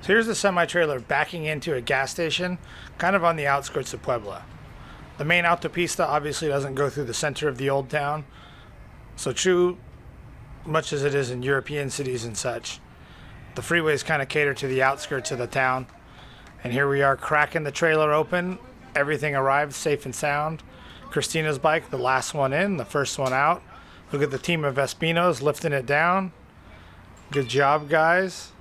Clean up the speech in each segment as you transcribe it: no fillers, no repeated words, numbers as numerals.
So here's the semi-trailer backing into a gas station, kind of on the outskirts of Puebla. The main autopista obviously doesn't go through the center of the old town, so true, much as it is in European cities and such, the freeways kind of cater to the outskirts of the town. And here we are cracking the trailer open. Everything arrived safe and sound. Christina's bike, the last one in, the first one out. Look at the team of Vespinos lifting it down. Good job, guys.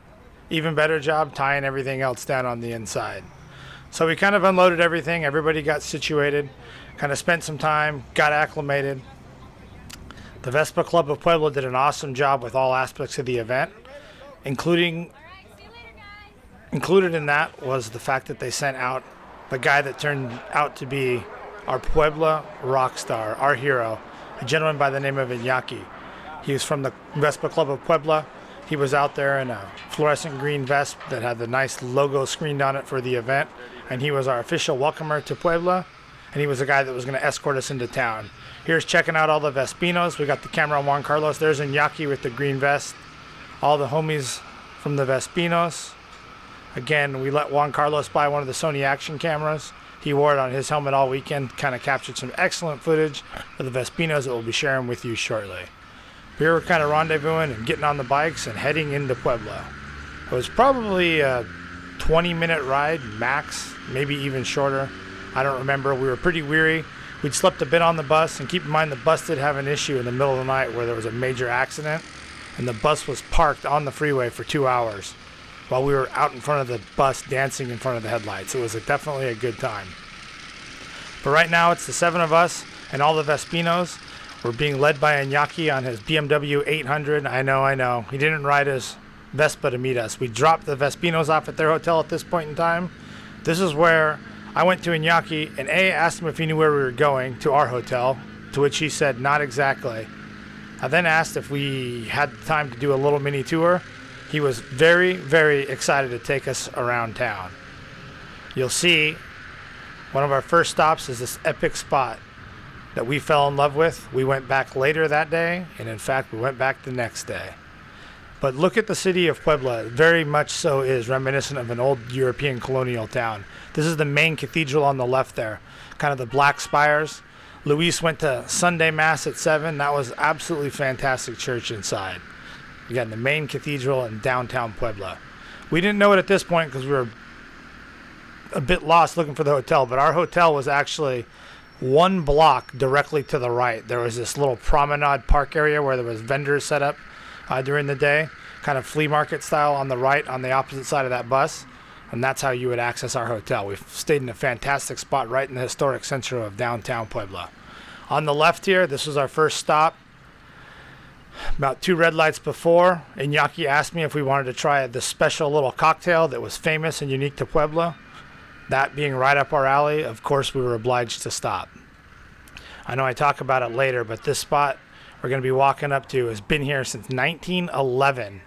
Even better job tying everything else down on the inside. So we kind of unloaded everything. Everybody got situated, kind of spent some time, got acclimated. The Vespa Club of Puebla did an awesome job with all aspects of the event, included in that was the fact that they sent out the guy that turned out to be our Puebla rock star, our hero, a gentleman by the name of Iñaki. He was from the Vespa Club of Puebla. He was out there in a fluorescent green vest that had the nice logo screened on it for the event, and he was our official welcomer to Puebla, and he was the guy that was going to escort us into town. Here's checking out all the Vespinos. We got the camera on Juan Carlos. There's Iñaki with the green vest. All the homies from the Vespinos. Again, we let Juan Carlos buy one of the Sony action cameras. He wore it on his helmet all weekend, kind of captured some excellent footage of the Vespinos that we'll be sharing with you shortly. We were kind of rendezvousing and getting on the bikes and heading into Puebla. It was probably a 20-minute ride max, maybe even shorter. I don't remember. We were pretty weary. We'd slept a bit on the bus, and keep in mind the bus did have an issue in the middle of the night where there was a major accident, and the bus was parked on the freeway for 2 hours while we were out in front of the bus dancing in front of the headlights. It was definitely a good time. But right now it's the 7 of us and all the Vespinos. We're being led by Iñaki on his BMW 800. I know. He didn't ride his Vespa to meet us. We dropped the Vespinos off at their hotel at this point in time. This is where I went to Iñaki and asked him if he knew where we were going, to our hotel, to which he said not exactly. I then asked if we had time to do a little mini tour. He was very, very excited to take us around town. You'll see one of our first stops is this epic spot that we fell in love with. We went back later that day, and in fact, we went back the next day. But look at the city of Puebla. It very much so is reminiscent of an old European colonial town. This is the main cathedral on the left there, kind of the black spires. Luis went to Sunday Mass at 7. That was absolutely fantastic church inside. Again, the main cathedral in downtown Puebla. We didn't know it at this point because we were a bit lost looking for the hotel, but our hotel was actually one block directly to the right. There was this little promenade park area where there was vendors set up during the day, kind of flea market style on the right on the opposite side of that bus, and that's how you would access our hotel. We stayed in a fantastic spot right in the historic center of downtown Puebla. On the left here, this was our first stop. About 2 red lights before, Iñaki asked me if we wanted to try this special little cocktail that was famous and unique to Puebla. That being right up our alley, of course we were obliged to stop. I know I talk about it later, but this spot we're going to be walking up to has been here since 1911.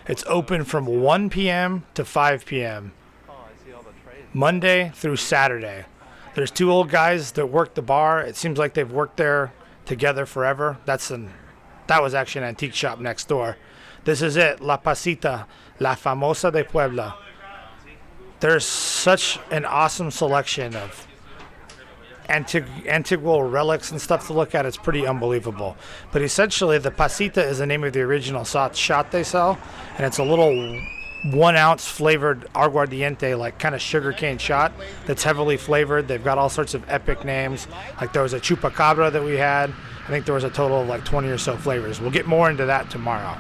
It's open from 1 p.m. to 5 p.m. Monday through Saturday. There's 2 old guys that work the bar. It seems like they've worked there together forever. That was actually an antique shop next door. This is it, La Pasita, La Famosa de Puebla. There's such an awesome selection of antigual relics and stuff to look at. It's pretty unbelievable. But essentially, the Pasita is the name of the original shot they sell, and it's a little 1-ounce flavored aguardiente, like kind of sugarcane shot that's heavily flavored. They've got all sorts of epic names. Like there was a chupacabra that we had. I think there was a total of like 20 or so flavors. We'll get more into that tomorrow.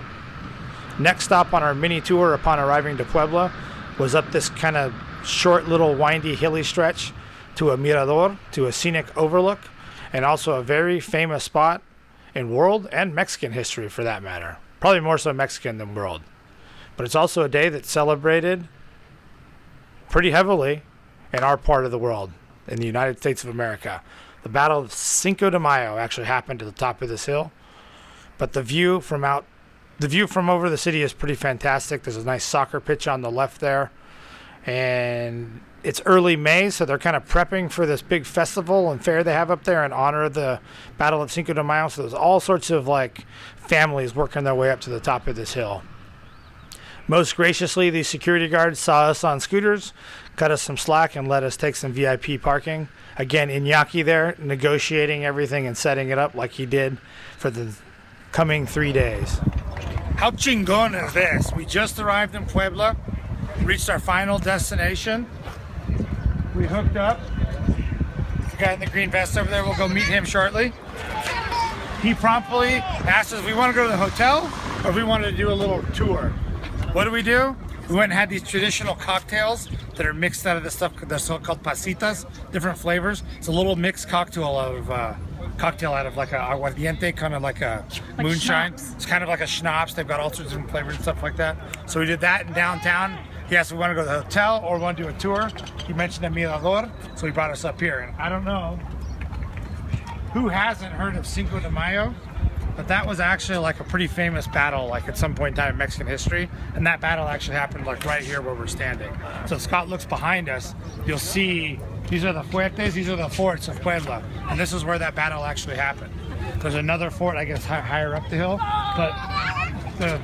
Next stop on our mini tour upon arriving to Puebla was up this kind of short little windy hilly stretch to a mirador, to a scenic overlook, and also a very famous spot in world and Mexican history for that matter. Probably more so Mexican than world. But it's also a day that's celebrated pretty heavily in our part of the world, in the United States of America. The Battle of Cinco de Mayo actually happened at the top of this hill. But the view from over the city is pretty fantastic. There's a nice soccer pitch on the left there. And it's early May, so they're kind of prepping for this big festival and fair they have up there in honor of the Battle of Cinco de Mayo. So there's all sorts of like families working their way up to the top of this hill. Most graciously, the security guards saw us on scooters, cut us some slack, and let us take some VIP parking. Again, Iñaki there, negotiating everything and setting it up like he did for the coming 3 days. How chingon is this? We just arrived in Puebla, reached our final destination. We hooked up. The guy in the green vest over there, we'll go meet him shortly. He promptly asked us if we want to go to the hotel or if we wanted to do a little tour. What do? We went and had these traditional cocktails that are mixed out of this stuff. They're so-called pasitas, different flavors. It's a little mixed cocktail out of like a aguardiente, kind of like a moonshine. Schnapps. It's kind of like a schnapps. They've got all sorts of different flavors and stuff like that. So we did that in downtown. He asked if we want to go to the hotel or we want to do a tour. He mentioned a mirador, so he brought us up here. And I don't know who hasn't heard of Cinco de Mayo, but that was actually like a pretty famous battle, like at some point in time in Mexican history. And that battle actually happened like right here where we're standing. So if Scott looks behind us, you'll see these are the fuertes, these are the forts of Puebla. And this is where that battle actually happened. There's another fort, I guess, higher up the hill. But the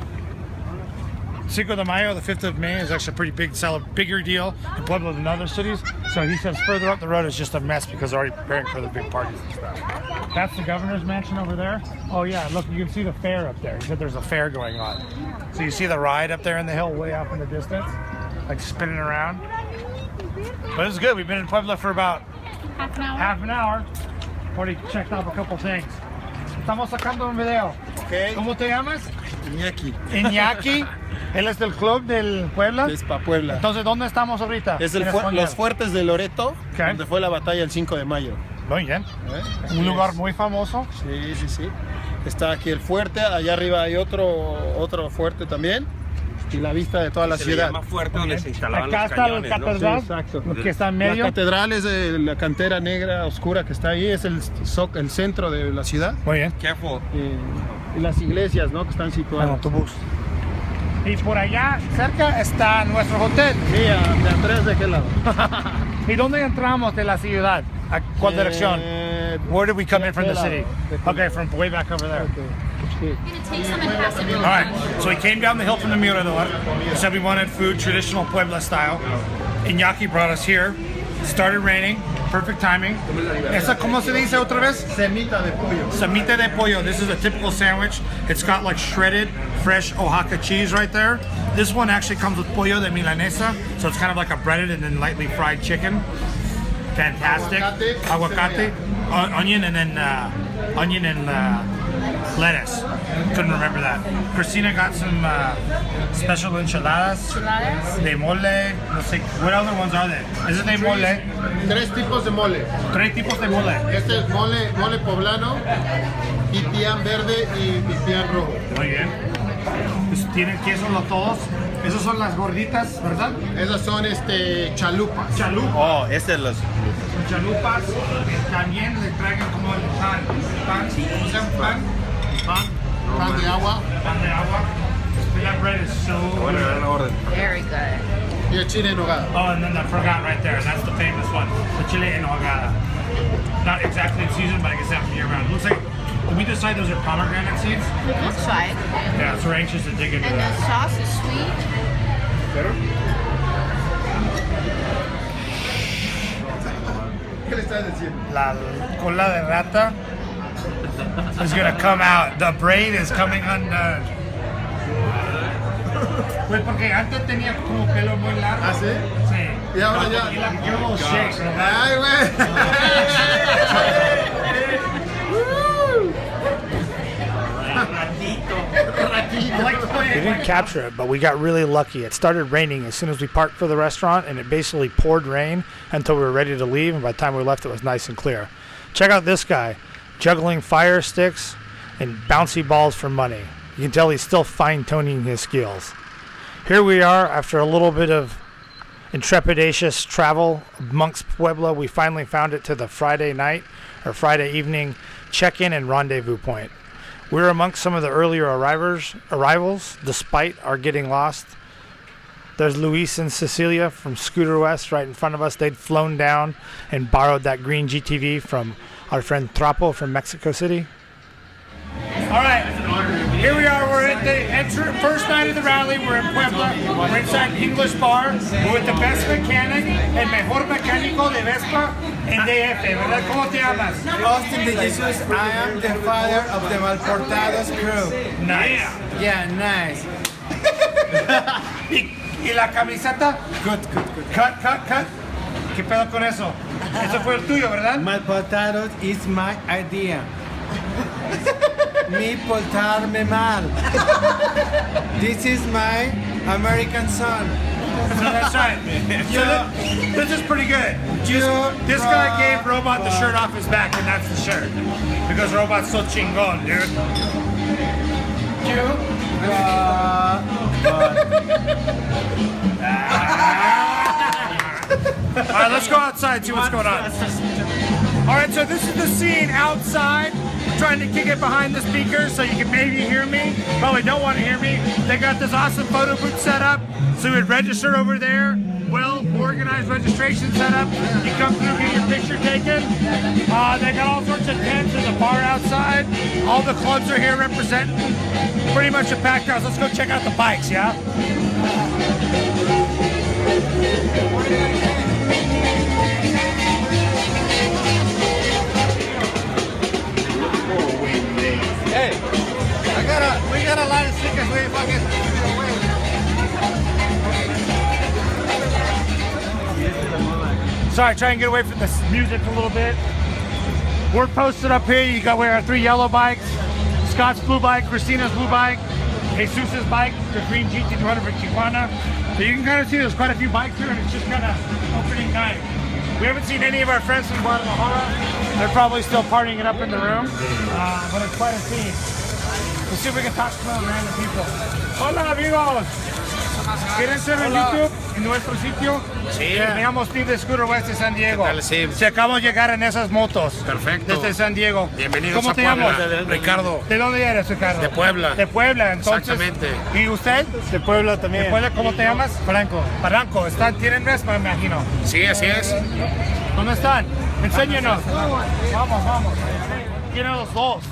Cinco de Mayo, the 5th of May, is actually a pretty bigger deal in Puebla than other cities. So he says further up the road is just a mess because they're already preparing for the big parties and stuff. That's the governor's mansion over there. Oh yeah, look, you can see the fair up there. He said there's a fair going on. So you see the ride up there in the hill way off in the distance, like spinning around. But it's good. We've been in Puebla for about half an hour. Already checked off a couple things. Estamos sacando un video. Okay. ¿Cómo te llamas? Iñaki. Iñaki. Él es del club del Puebla. Vespa Puebla. Entonces, ¿dónde estamos ahorita? Es En los fuertes de Loreto, Okay. donde fue la batalla el 5 de mayo. Muy bien. Así Un lugar es. muy famoso. Sí, sí, sí. Está aquí el fuerte, allá arriba hay otro fuerte también. Y la vista de toda la Se ciudad. le llama fuerte donde se instalaban Acá los está cañones, la ¿no? catedral, Sí, exacto. lo que está en La medio. catedral es de la cantera negra oscura que está ahí, es el centro de la ciudad. Muy bien. Careful. Y las iglesias, ¿no?, que están En situadas. autobús. Y por allá cerca está nuestro hotel. Sí, de atrás de aquel lado. ¿Y dónde entramos de la ciudad? ¿A cuál dirección? Where did we come in from the city? Okay, from way back over there. Sí. All right, so we came down the hill from the Mirador. We said we wanted food, traditional Puebla style. Iñaki brought us here. It started raining, perfect timing. ¿Esa cómo se dice otra vez? Semita de pollo. Semita de pollo. This is a typical sandwich. It's got like shredded, fresh Oaxaca cheese right there. This one actually comes with pollo de milanesa, so it's kind of like a breaded and then lightly fried chicken. Fantastic. Aguacate, onion, and then onion and lettuce. Couldn't remember that. Christina got some special enchiladas. De mole. No sé. What other ones are there? Is it de mole? Tres tipos de mole. Tres tipos de mole. Este es mole poblano, pipián verde y pipián rojo. Muy bien. Pues tienen queso los todos. Esas son las gorditas, ¿verdad? Esas son chalupas. Chalupas. Oh, este es los... Chalupas. También le traigan como el pan. Pan. ¿Cómo se llama pan? Pan de agua Pan de agua. That bread is so Bueno, era good. la orden. Very good. y el chile en nogada. Oh, and then I forgot right there. That's the famous one. The chile en nogada. Not exactly in season, but I guess that from year round. Looks like, did we decide those are pomegranate seeds? Looks like. Yeah, so we're anxious to dig into And the that. sauce is sweet. ¿Qué le estás diciendo? La cola de rata is gonna come out. The braid is coming undone. Pues porque antes tenía como pelo muy largo. ¿Ah, sí? Sí. Y ahora ya. Y la quiero shake, ¿verdad? ¡Ay, We didn't capture it, but we got really lucky. It started raining as soon as we parked for the restaurant, and it basically poured rain until we were ready to leave, and by the time we left, it was nice and clear. Check out this guy, juggling fire sticks and bouncy balls for money. You can tell he's still fine-tuning his skills. Here we are, after a little bit of intrepidatious travel amongst Puebla. We finally found it to the Friday night, or Friday evening, check-in and rendezvous point. We're amongst some of the earlier arrivals, despite our getting lost. There's Luis and Cecilia from Scooter West right in front of us. They'd flown down and borrowed that green GTV from our friend Trapo from Mexico City. All right, here we are. We're at first night of the rally, we're in Puebla. We're inside English Bar. We're with the best mechanic, el mejor mecánico de Vespa en DF, ¿verdad? ¿Cómo te llamas? Austin de Jesus, I am the father of the Malportados crew. Nice. Yeah, nice. ¿Y la camiseta? Good. Cut. ¿Qué pedo con eso? Eso fue el tuyo, ¿verdad? Malportados is my idea. Mi portarme mal. This is my American son. So that's right. So this is pretty good. This guy gave Robot the shirt off his back, and that's the shirt. Because Robot's so chingón, dude. All right, let's go outside and see what's going on. All right, so this is the scene outside. I'm trying to kick it behind the speakers so you can maybe hear me. Probably don't want to hear me. They got this awesome photo booth set up, so you would register over there. Well-organized registration set up. You come through, get your picture taken. They got all sorts of tents in the bar outside. All the clubs are here representing. Pretty much a packed house. Let's go check out the bikes, yeah? Hey, we got a lot of stickers. We fucking Sorry, try and get away from this music a little bit. We're posted up here. You got our 3 yellow bikes. Scott's blue bike, Christina's blue bike, Jesus' bike, the green GT200 for Tijuana. So you can kind of see there's quite a few bikes here, and it's just kind of opening night. We haven't seen any of our friends from Guadalajara. They're probably still partying it up in the room, but it's quite a scene. Let's see if we can talk to some random people. Hola amigos! ¿Quieren ser en YouTube en nuestro sitio? Sí. Me llamo Steve de Scooter West de San Diego. ¿Qué tal, Steve? Se acabamos de llegar en esas motos. Perfecto. Desde San Diego. Bienvenidos ¿Cómo a te Puebla. llamas? Ricardo. ¿De dónde eres, Ricardo? De Puebla. De Puebla, entonces. Exactamente. ¿Y usted? de Puebla también. ¿De Puebla? ¿Cómo te llamas? Franco. Barranco. ¿Tienen Vespa, me imagino? Sí, así es. ¿Dónde están? Enséñenos. Vamos. Tienen los dos.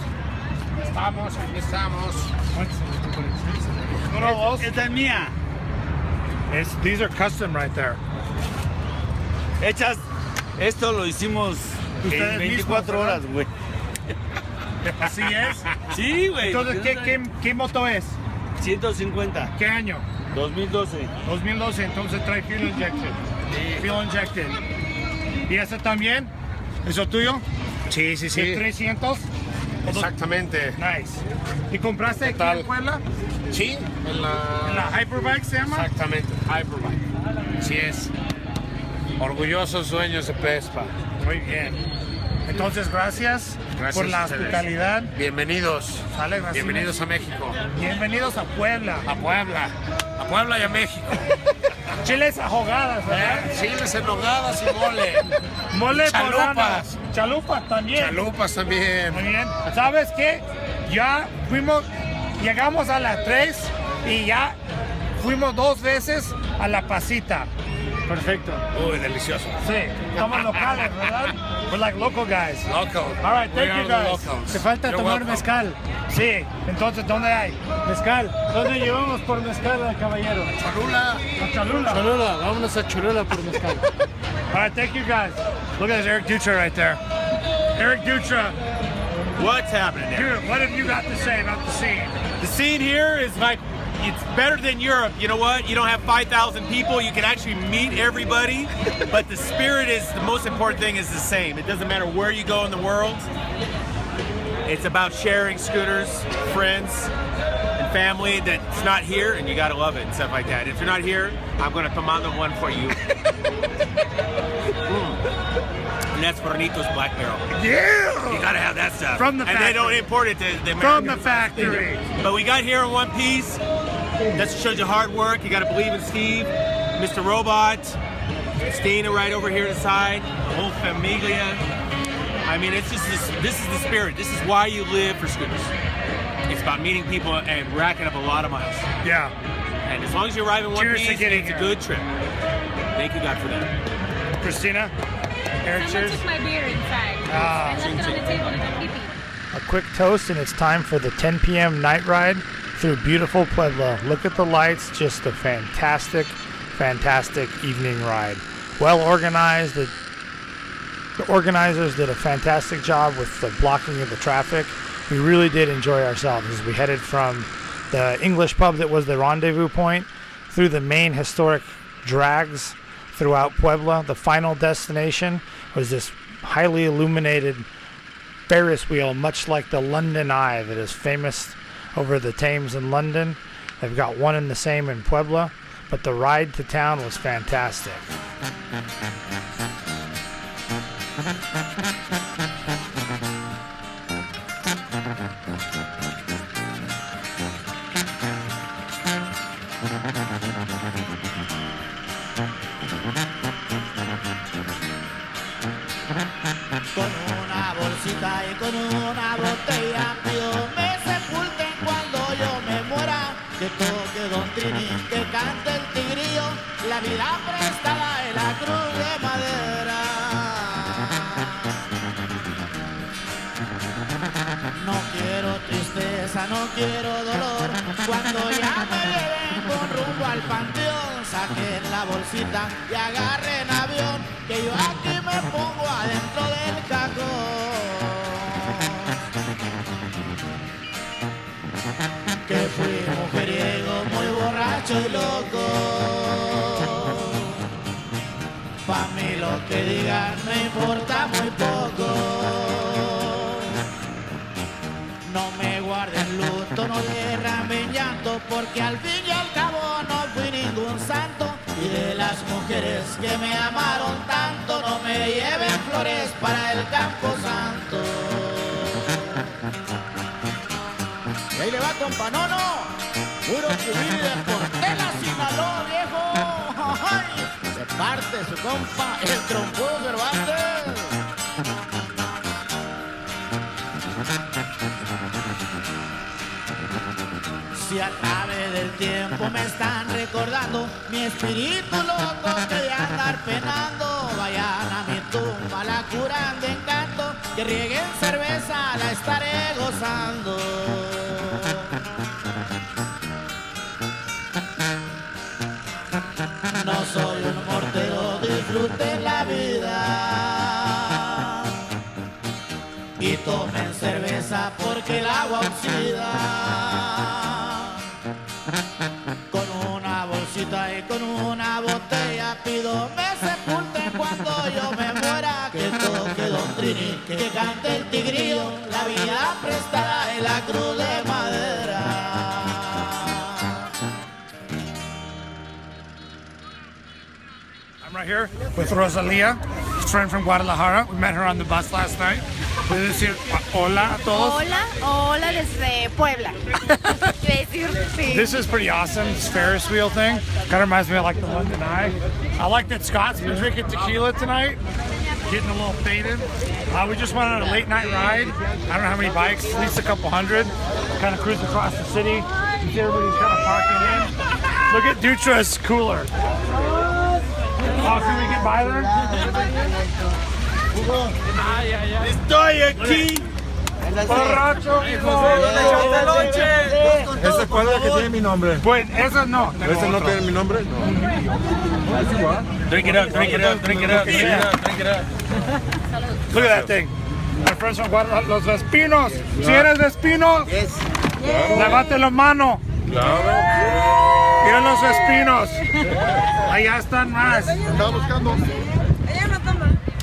Aquí estamos. Uno, dos. Esta es mía. These are custom right there. Hechas, esto lo hicimos Ustedes en 24 mismos, horas, güey. Así es. Sí, güey. Entonces, ¿qué moto es? 150. ¿Qué año? 2012. 2012, entonces trae fuel injection. Fuel injected. ¿Y ese también? ¿Eso tuyo? Sí. ¿El 300? Exactamente. Nice. ¿Y compraste aquí Total. en Puebla? Sí, en ¿En la... la Hyperbike se llama? Exactamente, Hyperbike. Así es. Orgullosos dueños de Vespa. Muy bien. Entonces, gracias por la a ustedes. hospitalidad. Bienvenidos. Sale, gracias. Bienvenidos a México. Bienvenidos a Puebla. A Puebla. A Puebla y a México. Chiles ahogadas, ¿verdad? Chiles en nogadas y mole. Mole Chalupas. poblano. Chalupas también. Chalupas también. Muy bien. ¿Sabes qué? Ya llegamos a las 3 y ya fuimos 2 veces a La Pasita. Perfecto. Uy, delicioso. Sí, somos locales, ¿verdad? We're like local guys. Local. All right, thank We you are the guys. locals. Te falta You're tomar welcome. mezcal. Sí, entonces, ¿dónde hay? Mezcal. ¿Dónde llevamos por mezcal al caballero? Cholula. A Cholula. Cholula. Vámonos a Cholula por mezcal. All right, thank you guys. Look at this Eric Dutra right there. Eric Dutra, What's happening there? dude, what have you got to say about the scene? The scene here is like, it's better than Europe. You know what? You don't have 5,000 people. You can actually meet everybody. But the spirit is, the most important thing is the same. It doesn't matter where you go in the world. It's about sharing scooters, friends, and family that's not here, and you gotta love it and stuff like that. If you're not here, I'm gonna tomando one for you. And that's Bonito's Black Barrel. Yeah! You gotta have that stuff. From the and they don't factory. import it to the Americans. From the factory. But we got here in one piece. That shows you hard work. You gotta believe in Steve, Mr. Robot, Stina right over here to the side, the whole familia. I mean, it's just this is the spirit. This is why you live for scooters. It's about meeting people and racking up a lot of miles. Yeah. And as long as you arrive in one Cheers to piece, getting it's a here. good trip. Thank you, God, for that. Christina? Eric, Someone cheers. took my beer inside. Ah. I left it on the table to go pee-pee. A quick toast, and it's time for the 10 p.m. night ride through beautiful Puebla. Look at the lights, just a fantastic, fantastic evening ride. Well organized. The organizers did a fantastic job with the blocking of the traffic. We really did enjoy ourselves as we headed from the English pub that was the rendezvous point through the main historic drags throughout Puebla. The final destination was this highly illuminated Ferris wheel, much like the London Eye that is famous over the Thames in London. They've got one and the same in Puebla, but the ride to town was fantastic. Con una bolsita y con una botella, Dios me sepulten cuando yo me muera. Que toque Don Trini, que cante el tigrillo, la vida prestada en la cruz de madera. No quiero tristeza, no quiero dolor, cuando ya me lleven con rumbo al panteón, saquen la bolsita y agarren avión, que yo aquí me pongo adentro del cajón. Que fui mujeriego, muy borracho y loco, pa' mí lo que digan me importa muy poco. No me guarden luto, no derramen llanto, porque al fin y al cabo no fui ningún santo. Y de las mujeres que me amaron tanto, no me lleven flores para el campo santo. Y ahí le va, compa, no, puro cubrí de Portela, Sinaloa, viejo. ¡Ay! Se parte su compa, el trompudo Cervantes. Si a través del tiempo me están recordando mi espíritu loco que de andar penando, vayan a mi tumba, la curan de encanto, que rieguen cerveza, la estaré gozando. No soy un mortero, disfruten la vida y tomen cerveza porque el agua oxida. Con una bolsita y con una botella pido me sepulten cuando yo me muera. Que toque Don Trini, que cante el tigrillo, la vida prestada en la cruz de madera. I'm right here with Rosalia, a friend from Guadalajara. We met her on the bus last night. ¿Puedes decir hola a todos? Hola, hola desde Puebla. Sí. This is pretty awesome, this Ferris wheel thing. Kind of reminds me of like the London Eye. I like that Scott's been drinking tequila tonight, getting a little faded. We just went on a late night ride. I don't know how many bikes, at least a couple hundred. Kind of cruised across the city. You see everybody's kind of parking in. Look at Dutra's cooler. Oh, can we get by there? Estoy aquí. Borracho, ¿Esa cuál es la que tiene mi nombre? pues eso no. ¿Ese no tiene mi nombre? No. ¿Es igual? Drink it up, drink it up, drink it up, drink it up, drink it up. Look at that thing. My friends from Guadalajara, los Vespinos. Si eres Vespino, levante la mano. Miren los Vespinos. Allá están más. Estaba buscando.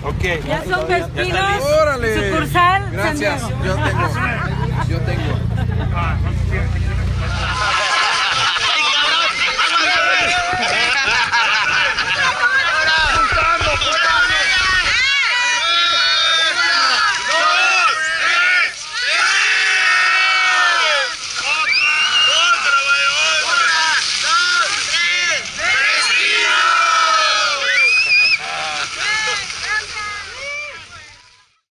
Ok. Ya son Vespinos. ¡Órale! Sucursal. Gracias. San Diego. Yo tengo.